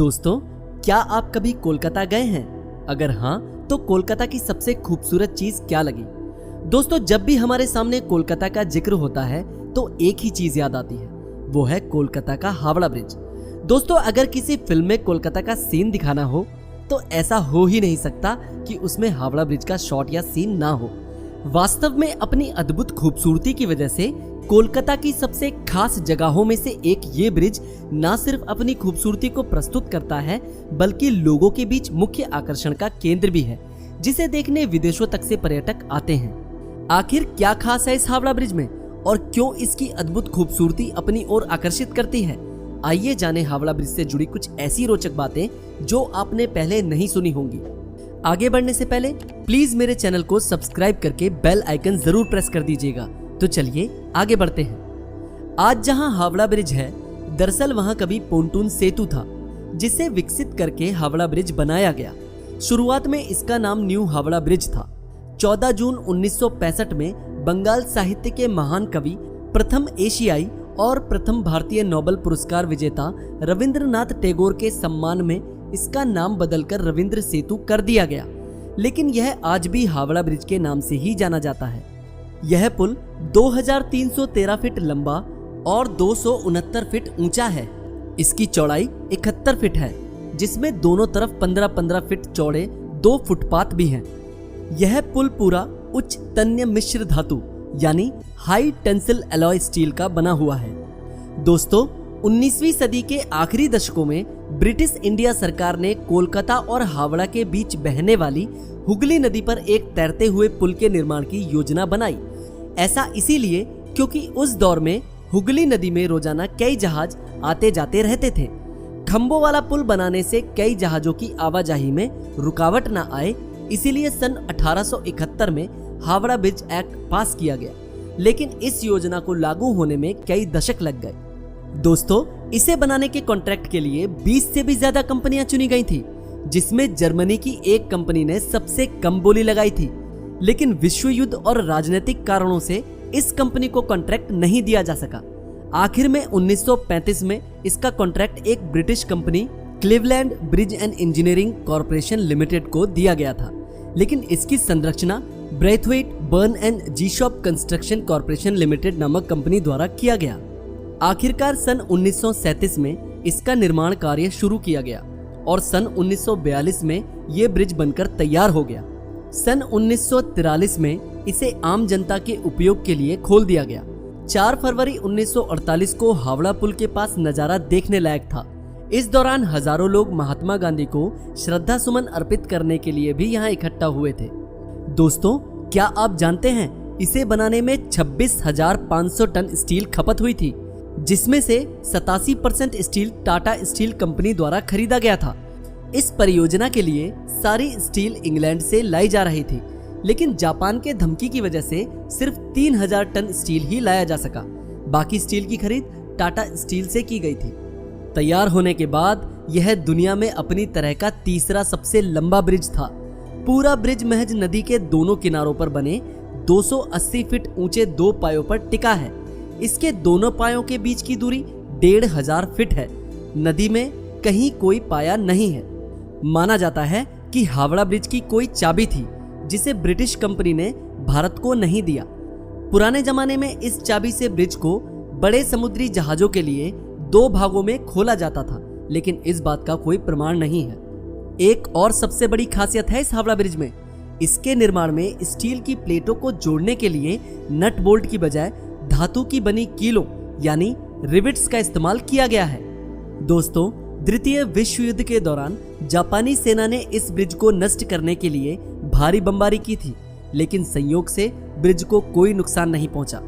दोस्तों, क्या आप कभी कोलकाता गए हैं? अगर हाँ, तो कोलकाता की सबसे खूबसूरत चीज क्या लगी? दोस्तों, जब भी हमारे सामने कोलकाता का जिक्र होता है तो एक ही चीज याद आती है, वो है कोलकाता का हावड़ा ब्रिज। दोस्तों, अगर किसी फिल्म में कोलकाता का सीन दिखाना हो तो ऐसा हो ही नहीं सकता कि उसमें हावड़ा ब्रिज का शॉट या सीन ना हो। वास्तव में अपनी अद्भुत खूबसूरती की वजह से कोलकाता की सबसे खास जगहों में से एक ये ब्रिज न सिर्फ अपनी खूबसूरती को प्रस्तुत करता है, बल्कि लोगों के बीच मुख्य आकर्षण का केंद्र भी है, जिसे देखने विदेशों तक से पर्यटक आते हैं। आखिर क्या खास है इस हावड़ा ब्रिज में और क्यों इसकी अद्भुत खूबसूरती अपनी ओर आकर्षित करती है? आइए जाने हावड़ा ब्रिज से जुड़ी कुछ ऐसी रोचक बातें जो आपने पहले नहीं सुनी होंगी। आगे बढ़ने से पहले प्लीज मेरे चैनल को सब्सक्राइब करके बेल आइकन जरूर प्रेस कर दीजिएगा। तो चलिए आगे बढ़ते हैं। आज जहां हावड़ा ब्रिज है, दरअसल वहां कभी पोंटून सेतु था, जिसे विकसित करके हावड़ा ब्रिज बनाया गया। शुरुआत में इसका नाम न्यू हावड़ा ब्रिज था। 14 जून 1965 में बंगाल साहित्य के महान कवि, प्रथम एशियाई और प्रथम भारतीय नोबेल पुरस्कार विजेता रविंद्रनाथ टैगोर के सम्मान में इसका नाम बदलकर रविंद्र सेतु कर दिया गया, लेकिन यह आज भी हावड़ा ब्रिज के नाम से ही जाना जाता है। यह पुल 2313 फीट लंबा और 269 फीट ऊंचा है। इसकी चौड़ाई 71 फीट है, जिसमें दोनों तरफ 15-15 फीट चौड़े 2 फुटपाथ भी हैं। यह पुल पूरा उच्च तन्य मिश्र धातु यानी हाई टेंसिल एलॉय स्टील का बना हुआ है। दोस्तों, 19वीं सदी के आखिरी दशकों में ब्रिटिश इंडिया सरकार ने कोलकाता और हावड़ा के बीच बहने वाली हुगली नदी पर एक तैरते हुए पुल के निर्माण की योजना बनाई। ऐसा इसीलिए क्योंकि उस दौर में हुगली नदी में रोजाना कई जहाज आते जाते रहते थे। खंभों वाला पुल बनाने से कई जहाजों की आवाजाही में रुकावट न आए, इसीलिए सन 1871 में हावड़ा ब्रिज एक्ट पास किया गया, लेकिन इस योजना को लागू होने में कई दशक लग गए। दोस्तों, इसे बनाने के कॉन्ट्रैक्ट के लिए 20 से भी ज्यादा कंपनियां चुनी गई थी, जिसमें जर्मनी की एक कंपनी ने सबसे कम बोली लगाई थी। लेकिन विश्व युद्ध और राजनीतिक कारणों से इस कंपनी को कॉन्ट्रैक्ट नहीं दिया जा सका। आखिर में 1935 में इसका कॉन्ट्रैक्ट एक British company Cleveland bridge and engineering corporation limited को दिया गया था, लेकिन इसकी संरचना Braithwaite Burn and Jessop construction corporation limited नामक कंपनी द्वारा किया गया। आखिरकार सन 1937 में इसका निर्माण कार्य शुरू किया गया और सन 1942 में यह ब्रिज बनकर तैयार हो गया। सन 1943 में इसे आम जनता के उपयोग के लिए खोल दिया गया। 4 फरवरी 1948 को हावड़ा पुल के पास नजारा देखने लायक था। इस दौरान हजारों लोग महात्मा गांधी को श्रद्धा सुमन अर्पित करने के लिए भी यहाँ इकट्ठा हुए थे। दोस्तों, क्या आप जानते हैं इसे बनाने में 26,500 टन स्टील खपत हुई थी, जिसमें से 87% स्टील टाटा स्टील कंपनी द्वारा खरीदा गया था। इस परियोजना के लिए सारी स्टील इंग्लैंड से लाई जा रही थी, लेकिन जापान के धमकी की वजह से सिर्फ 3000 टन स्टील ही लाया जा सका। बाकी स्टील की खरीद टाटा स्टील से की गई थी। तैयार होने के बाद यह दुनिया में अपनी तरह का तीसरा सबसे लंबा ब्रिज था। पूरा ब्रिज महज नदी के दोनों किनारों पर बने 280 फीट ऊंचे 2 पायों पर टिका है। इसके दोनों पायों के बीच की दूरी 1500 फीट है। नदी में कहीं कोई पाया नहीं है। माना जाता है कि हावड़ा ब्रिज की कोई चाबी थी, जिसे ब्रिटिश कंपनी ने भारत को नहीं दिया। पुराने जमाने में इस चाबी से ब्रिज को बड़े समुद्री जहाजों के लिए 2 भागों में खोला जाता था, लेकिन इस बात का कोई प्रमाण नहीं है। एक और सबसे बड़ी खासियत है इस हावड़ा ब्रिज में, इसके निर्माण में स्टील की प्लेटों को जोड़ने के लिए नट बोल्ट की बजाय धातु की बनी कीलों यानी रिविट्स का इस्तेमाल किया गया है। दोस्तों, द्वितीय विश्व युद्ध के दौरान जापानी सेना ने इस ब्रिज को नष्ट करने के लिए भारी बमबारी की थी, लेकिन संयोग से ब्रिज को कोई नुकसान नहीं पहुंचा।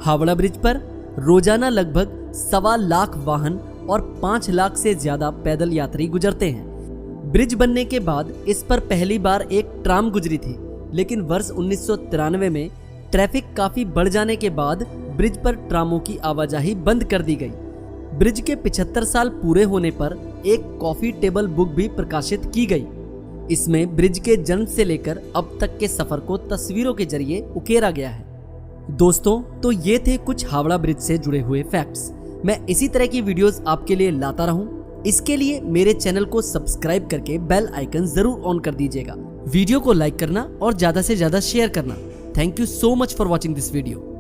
हावड़ा ब्रिज पर रोजाना लगभग 1.25 लाख वाहन और 5 लाख से ज्यादा पैदल यात्री गुजरते हैं। ब्रिज बनने के बाद इस पर पहली बार एक ट्राम गुजरी थी, लेकिन वर्ष 1993 में ट्रैफिक काफी बढ़ जाने के बाद ब्रिज पर ट्रामों की आवाजाही बंद कर दी गई। ब्रिज के 75 साल पूरे होने पर एक कॉफी टेबल बुक भी प्रकाशित की गई। इसमें ब्रिज के जन्म से लेकर अब तक के सफर को तस्वीरों के जरिए उकेरा गया है। दोस्तों, तो ये थे कुछ हावड़ा ब्रिज से जुड़े हुए फैक्ट्स। मैं इसी तरह की वीडियोस आपके लिए लाता रहूं। इसके लिए मेरे चैनल को सब्सक्राइब करके बेल आइकन जरूर ऑन कर दीजिएगा। वीडियो को लाइक करना और ज्यादा से ज्यादा शेयर करना। Thank you so much for watching this video.